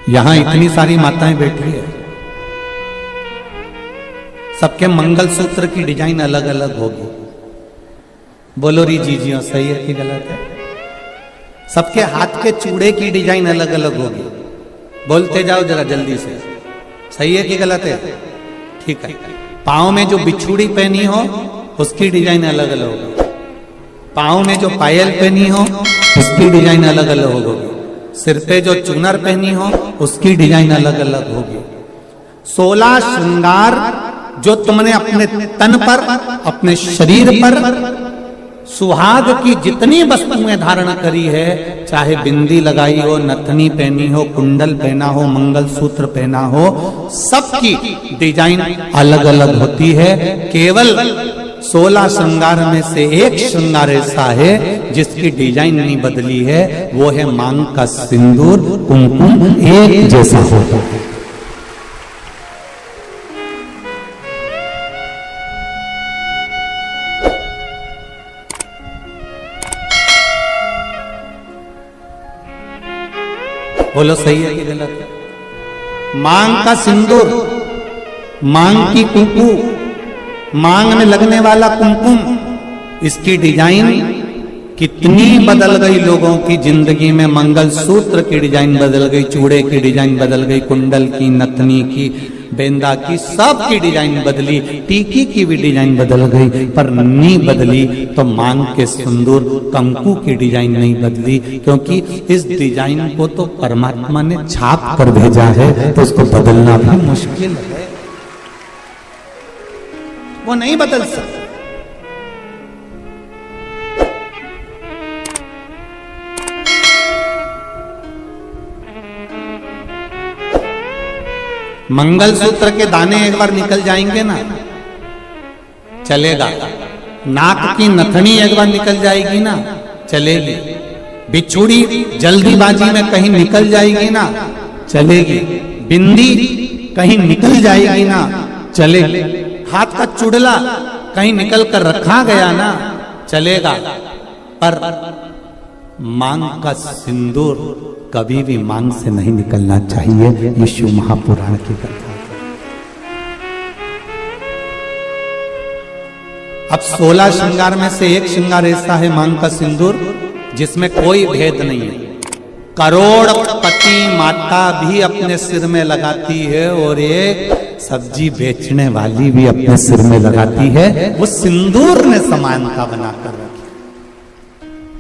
यहां इतनी सारी माताएं बैठी है, सबके मंगलसूत्र की डिजाइन अलग अलग होगी। बोलो री जीजियों, सही है कि गलत है? सबके हाथ के चूड़े की डिजाइन अलग अलग होगी। बोलते जाओ जरा जल्दी से, सही है कि गलत है? ठीक है। पाँव में जो बिछुड़ी पहनी हो उसकी डिजाइन अलग अलग होगी। पाँव में जो पायल पहनी हो उसकी डिजाइन अलग अलग होगी। सिर पे जो चूनर पहनी हो उसकी डिजाइन अलग अलग होगी। 16 श्रृंगार जो तुमने अपने तन पर, अपने शरीर पर, सुहाग की जितनी वस्तुएं धारण करी है, चाहे बिंदी लगाई हो, नथनी पहनी हो, कुंडल पहना हो, मंगलसूत्र पहना हो, सबकी डिजाइन अलग अलग होती है। केवल 16 श्रृंगार में से एक श्रृंगार ऐसा है जिसकी डिजाइन नहीं बदली है, वो है मांग का सिंदूर, कुमकुम एक जैसा होता है। बोलो सही है कि गलत है? मांग का सिंदूर, मांग की कुंकू, मांग में लगने वाला कुमकुम, इसकी डिजाइन कितनी बदल गई लोगों की जिंदगी में। मंगलसूत्र की डिजाइन बदल गई, चूड़े की डिजाइन बदल गई, कुंडल की, नथनी की, बेंदा की, सब की डिजाइन बदली, टीकी की भी डिजाइन बदल गई, पर नहीं बदली तो मांग के सिंदूर कंकु की डिजाइन नहीं बदली, क्योंकि इस डिजाइन को तो परमात्मा ने छाप कर भेजा है, तो उसको बदलना भी मुश्किल है, वो नहीं बदल सकता। मंगलसूत्र के दाने एक बार निकल जाएंगे ना, चलेगा। नाक की नथनी एक बार निकल जाएगी ना, चलेगी। बिछुड़ी जल्दीबाजी में कहीं निकल जाएगी ना, चलेगी। बिंदी कहीं निकल जाएगी ना, चलेगी। हाथ का चुड़ला कहीं निकल कर रखा गया ना, चलेगा। पर मांग का सिंदूर कभी भी मांग से नहीं निकलना चाहिए। यीशु महापुराण की कथा। अब 16 श्रृंगार में से एक श्रृंगार ऐसा है मांग का सिंदूर जिसमें कोई भेद नहीं है। करोड़पति माता भी अपने सिर में लगाती है और एक सब्जी बेचने वाली भी अपने सिर में लगाती है। वो सिंदूर ने समानता बनाकर रखी।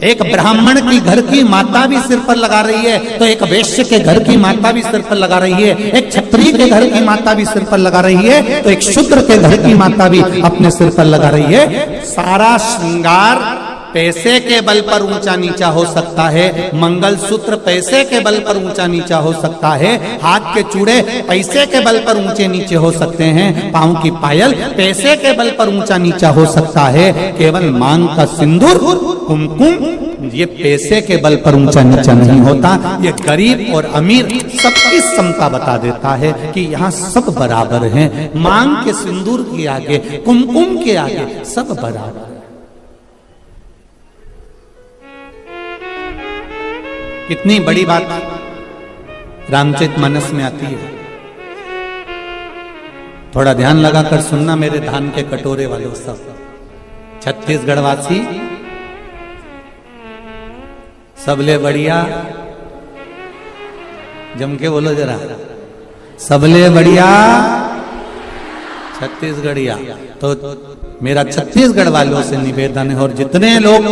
एक ब्राह्मण की घर की माता भी सिर पर लगा रही है, तो एक वैश्य के घर की माता भी सिर पर लगा रही है। एक क्षत्रिय के घर की माता भी सिर पर लगा रही है, तो एक शूद्र के घर की माता भी अपने सिर पर लगा रही है। सारा श्रृंगार पैसे के बल पर ऊंचा नीचा हो सकता है, मंगलसूत्र पैसे के बल पर ऊंचा नीचा हो सकता है, हाथ के चूड़े पैसे के बल पर ऊंचे नीचे हो सकते हैं, पांव की पायल पैसे के बल पर ऊंचा नीचा हो सकता है। केवल मांग का सिंदूर, कुमकुम, ये पैसे के बल पर ऊंचा नीचा नहीं होता। ये गरीब और अमीर सबकी समता बता देता है कि यहाँ सब बराबर हैं। मांग के सिंदूर के आगे, कुमकुम के आगे सब बराबर। कितनी बड़ी बात रामचरितमानस में आती है। थोड़ा ध्यान लगाकर सुनना मेरे धान के कटोरे वालों सब। छत्तीसगढ़ वासी सबले बढ़िया, जम के बोलो जरा, सबले बढ़िया छत्तीसगढ़िया। तो मेरा छत्तीसगढ़ वालों से निवेदन है, और जितने लोग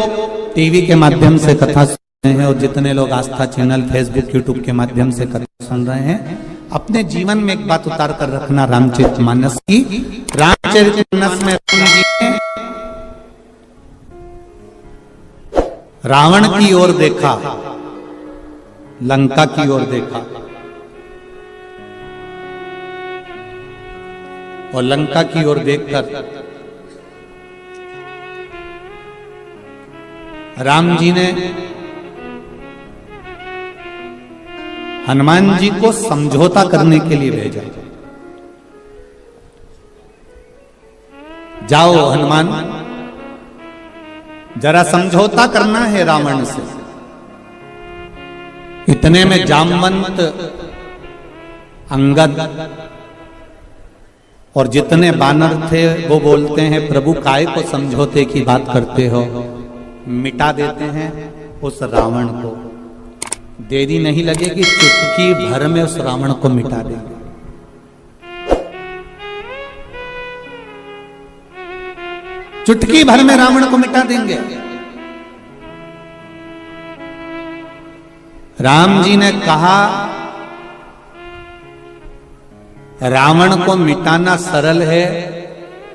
टीवी के माध्यम से कथा हैं और जितने लोग आस्था चैनल, फेसबुक, यूट्यूब के माध्यम से कथा सुन रहे हैं, अपने जीवन में एक बात उतार कर रखना रामचरितमानस की। रामचरितमानस में राम जी ने रावण की ओर देखा, लंका की ओर देखा, और लंका की ओर देखकर राम जी ने हनुमान जी को समझौता करने के लिए भेजा। जाओ हनुमान, जरा समझौता करना है रावण से। इतने में जामवंत अंगद और जितने बानर थे वो बोलते हैं प्रभु काय को समझौते की बात करते हो, मिटा देते हैं उस रावण को। देरी नहीं लगेगी, चुटकी भर में उस रावण को मिटा देंगे। चुटकी भर में रावण को मिटा देंगे। राम जी ने कहा रावण को मिटाना सरल है,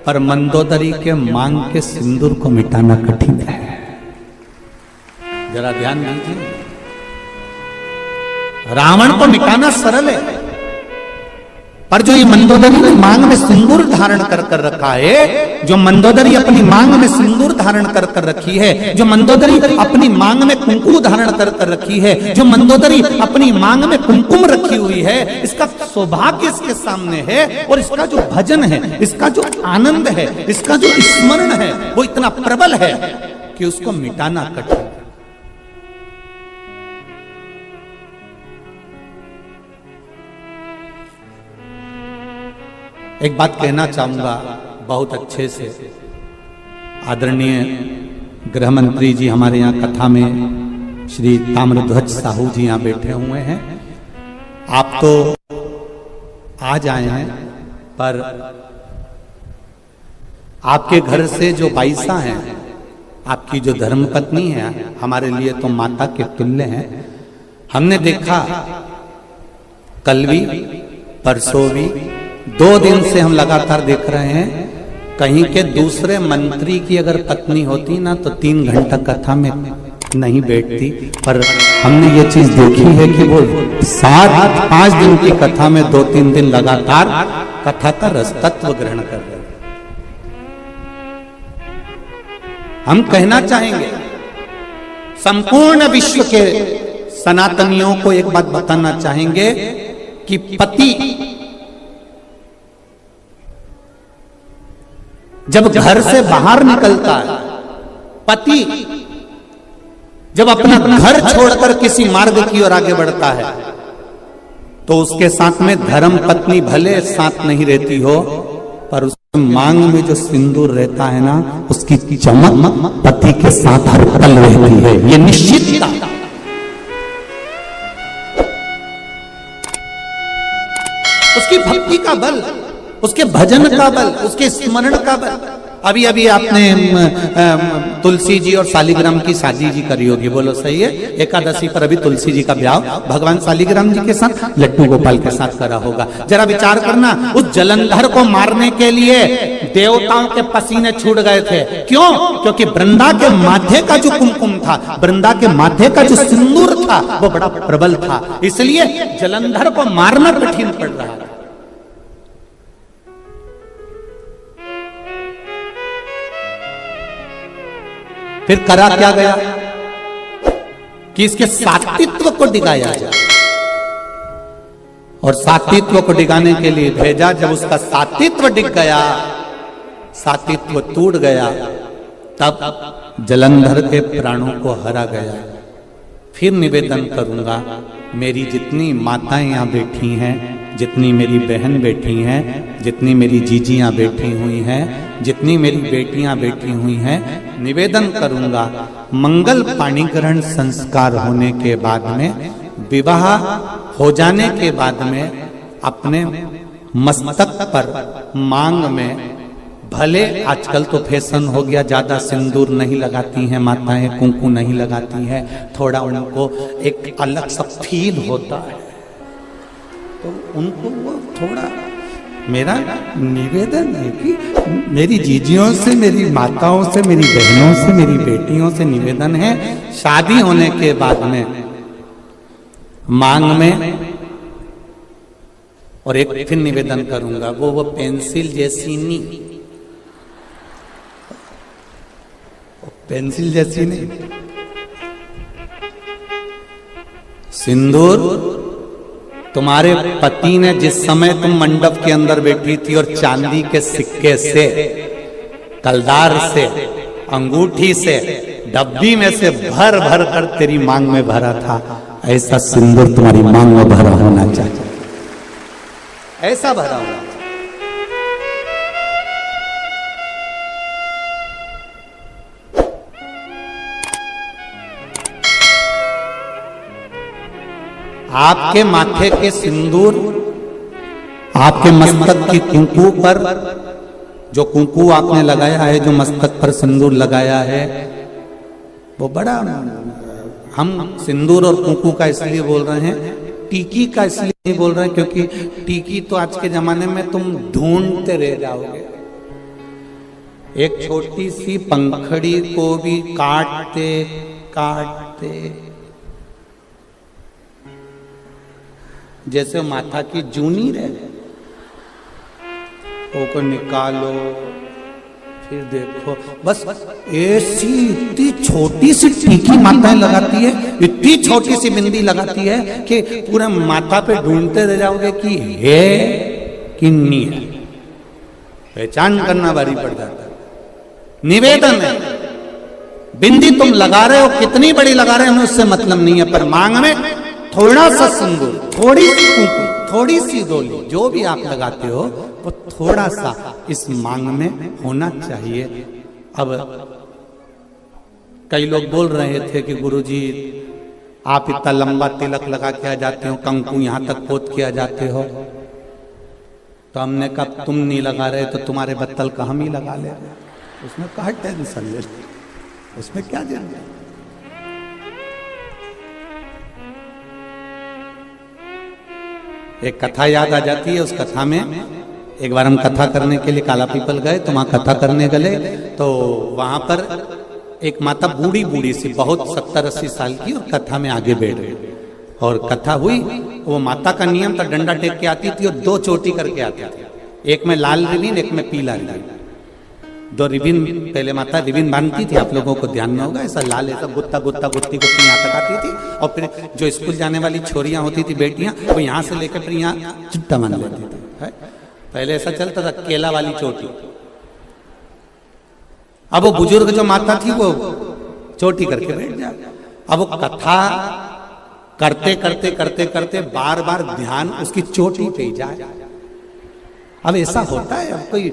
पर मंदोदरी के मांग के सिंदूर को मिटाना कठिन है। जरा ध्यान दीजिए, रावण को मिटाना सरल है, पर जो ये मंदोदरी ने मांग में सिंदूर धारण कर कर रखा है, जो मंदोदरी अपनी मांग में सिंदूर धारण कर कर रखी है, जो मंदोदरी अपनी मांग में कुंकुम धारण कर कर रखी है, जो मंदोदरी अपनी मांग में कुमकुम रखी हुई है, इसका सौभाग्य इसके सामने है। और इसका जो भजन है, इसका जो आनंद है, इसका जो स्मरण है, वो इतना प्रबल है कि उसको मिटाना कठिन है। एक बात कहना चाहूंगा बहुत अच्छे से। आदरणीय गृह मंत्री जी हमारे यहाँ कथा में श्री ताम्रध्वज साहू जी यहाँ बैठे हुए हैं। आप तो आज आए हैं, पर आपके घर से जो बाईसा हैं, आपकी जो धर्मपत्नी है, हमारे लिए तो माता के तुल्य हैं। हमने देखा कल भी परसों भी 2 दिन से हम लगातार देख रहे हैं, कहीं के दूसरे मंत्री की अगर पत्नी होती ना तो 3 घंटा कथा में नहीं बैठती, पर हमने ये चीज देखी है कि वो 5 दिन की कथा में 2-3 दिन लगातार कथा का रस तत्व ग्रहण कर रहे हैं। हम कहना चाहेंगे संपूर्ण विश्व के सनातनियों को एक बात बताना चाहेंगे कि पति जब घर से बाहर निकलता है, पति जब अपना घर छोड़कर किसी मार्ग की ओर आगे बढ़ता है, तो उसके साथ में धर्म पत्नी भले साथ नहीं रहती हो, पर उसके मांग में जो सिंदूर रहता है ना, उसकी चमक पति के साथ हर पल रहती है। ये निश्चित उसकी भक्ति का बल, उसके भजन का बल, उसके स्मरण का बल। अभी अभी आपने तुलसी जी और शालिग्राम की शादी जी करी होगी, बोलो सही है? एकादशी पर अभी तुलसी जी का ब्याह भगवान शालिग्राम जी के साथ लड्डू गोपाल के साथ करा होगा। जरा विचार करना, उस जलंधर को मारने के लिए देवताओं के पसीने छूट गए थे। क्यों? क्योंकि वृंदा के माथे का जो कुमकुम था, वृंदा के माथे का जो सिंदूर था, वो बड़ा प्रबल था, इसलिए जलंधर को मारना कठिन पड़ रहा था। फिर करा क्या गया कि इसके सात्वित्व को डिगाया जाए, और सात्वित्व को डिगाने के लिए भेजा। जब उसका सात्वित्व डिग गया, सात्वित्व टूट गया, तब जलंधर के प्राणों को हरा गया। फिर निवेदन करूंगा, मेरी जितनी माताएं यहाँ बैठी हैं, जितनी मेरी बहन बैठी हैं, जितनी मेरी जीजियां बैठी हुई हैं, जितनी मेरी बेटियां बैठी हुई हैं, निवेदन करूंगा, मंगल पाणिग्रहण संस्कार होने के बाद में, विवाह हो जाने के बाद में, अपने मस्तक पर मांग में, भले आजकल तो फैशन हो गया, ज्यादा सिंदूर नहीं लगाती हैं माताएं, कुंकुम नहीं लगाती हैं, थोड़ा उनको एक अलग सा फील होता है, तो उनको वो थोड़ा, मेरा निवेदन है कि मेरी जीजियों से, मेरी माताओं से, मेरी बहनों से, मेरी बेटियों से निवेदन है, शादी होने के बाद में मांग में, और एक फिर निवेदन करूंगा, वो पेंसिल जैसी नहीं, पेंसिल जैसी नहीं, सिंदूर तुम्हारे पति ने जिस समय तुम मंडप के अंदर बैठी थी और चांदी के सिक्के से, तलदार से, अंगूठी से, डब्बी में से भर भर कर तेरी मांग में भरा था, ऐसा सिंदूर तुम्हारी मांग में भरा होना चाहिए। ऐसा भरा हुआ। आपके माथे के सिंदूर, आपके मस्तक की कुंकू पर जो कुंकू आपने लगाया है, जो मस्तक पर सिंदूर लगाया है, वो बड़ा, हम सिंदूर और कुंकू का इसलिए बोल रहे हैं, टीकी का इसलिए नहीं बोल रहे हैं क्योंकि टीकी तो आज के जमाने में तुम ढूंढते रह जाओगे। एक छोटी सी पंखड़ी को भी काटते काटते, जैसे माथा की जूनी रहे, वो को निकालो, फिर देखो, बस ऐसी इतनी छोटी सी टीकी माताएं लगाती है, इतनी छोटी सी बिंदी लगाती है कि पूरा माथा पे ढूंढते रह जाओगे कि है कि नहीं है। पहचान करना भारी पड़ जाता है। निवेदन है, बिंदी तुम लगा रहे हो, कितनी बड़ी लगा रहे हो हमें उससे मतलब नहीं है, पर मांग में थोड़ा सा सिंदूर, थोड़ी सी कुंकू, थोड़ी सी डोली, जो भी आप लगाते हो वो थोड़ा सा इस मांग में होना चाहिए। अब कई लोग बोल रहे थे कि गुरुजी आप इतना लंबा तिलक लगा के आ जाते हो, कंकु यहां तक पोत के आ जाते हो, तो हमने कहा तुम नहीं लगा रहे तो तुम्हारे बत्तल का हम ही लगा ले रहे। उसमें कहा टेंशन ले, उसमें क्या जाना। एक कथा याद आ जाती है, उस कथा में एक बार हम कथा करने के लिए काला पीपल गए, तो वहां कथा करने गए, तो वहां पर एक माता बूढ़ी बूढ़ी सी, बहुत 70-80 साल की, और कथा में आगे बैठ गई और कथा हुई। वो माता का नियम था, डंडा टेक के आती थी और 2 चोटी करके आती थी, एक में लाल रिबिन, एक में पीला रिबिन, 2 रिबिन पहले माता रिबिन बांधती थी, आप लोगों को ध्यान में होगा, ऐसा लाल ऐसा गुत्ता गुत्ता गुत्ती गुत्ती यहाँ तक आती थी, और फिर जो स्कूल जाने वाली छोरियां होती थी, बेटियां, वो यहाँ से लेकर फिर यहाँ चुट्टा मान लेती थी। पहले ऐसा चलता था, केला वाली चोटी। अब वो बुजुर्ग जो माता थी वो चोटी करके बैठ जाए। अब वो कथा करते करते करते करते बार बार ध्यान उसकी चोटी पे ही जाए। अब ऐसा होता है, अब कोई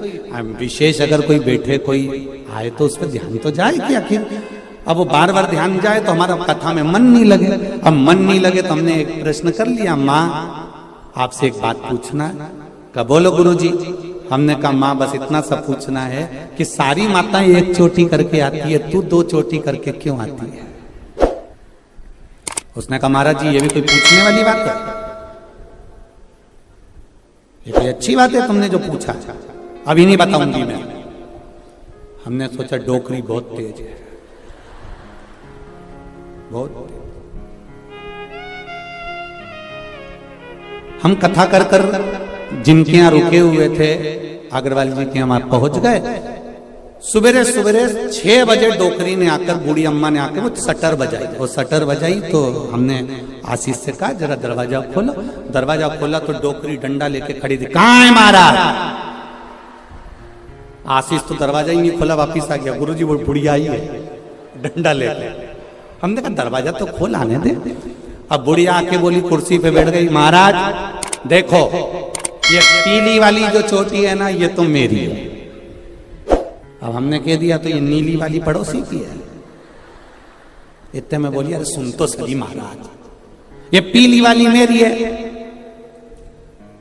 विशेष अगर कोई बैठे कोई आए तो उस पर ध्यान तो जाए कि आखिर। अब वो बार बार ध्यान जाए तो हमारा कथा में मन नहीं लगे। अब मन नहीं लगे तो हमने एक प्रश्न कर लिया, माँ आपसे एक बात पूछना है। कब बोलो गुरुजी। हमने कहा माँ बस इतना सा पूछना है कि सारी माताएं एक चोटी करके आती है, तू 2 चोटी करके क्यों आती है? उसने कहा महाराज जी ये भी कोई पूछने वाली बात है? ये कोई अच्छी बात है तुमने जो पूछा, अभी नहीं बताऊंगी मैं। हमने सोचा डोकरी बहुत तेज है, बहुत तेज। हम कथा कर कर जिनके यहाँ रुके हुए थे अग्रवाल जी के, हम आप पहुंच गए। सुबेरे सुबेरे 6 बजे डोकरी ने आकर, बूढ़ी अम्मा ने आकर वो सटर बजाई, और सटर बजाई तो हमने आशीष से कहा जरा दरवाजा खोलो। दरवाजा खोला तो डोकरी डंडा लेके खड़ी थी। कहाँ है महाराज? आशीष तो दरवाजा ही नहीं खोला, वापिस आ गया। गुरुजी वो बुढ़िया आई है डंडा लेके। हमने कहा दरवाजा तो खोल, आने दे। अब बुढ़िया आके बोली, कुर्सी पे बैठ गई, महाराज देखो ये पीली वाली जो चोटी है ना, ये तो मेरी है। अब हमने कह दिया तो ये नीली वाली पड़ोसी की है। इतने में बोली अरे सुन तो सही महाराज, ये पीली वाली मेरी है।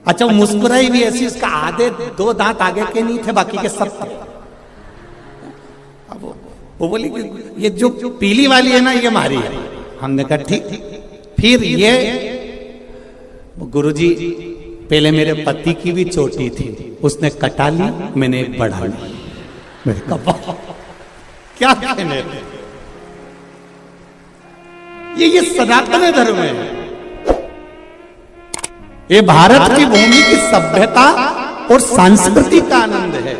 अच्छा वो मुस्कुराई भी ऐसी, उसका आधे 2 दांत आगे के नहीं थे, बाकी के सब थे। अब वो बोली कि ये जो पीली वाली है ना ये हमारी है। हमने कहा ठीक। फिर ये गुरुजी पहले मेरे पति की भी चोटी थी, उसने कटा ली, मैंने एक बढ़ा ली। क्या कहने, ये सनातन धर्म है। ये भारत की भूमि की सभ्यता और संस्कृति का आनंद है।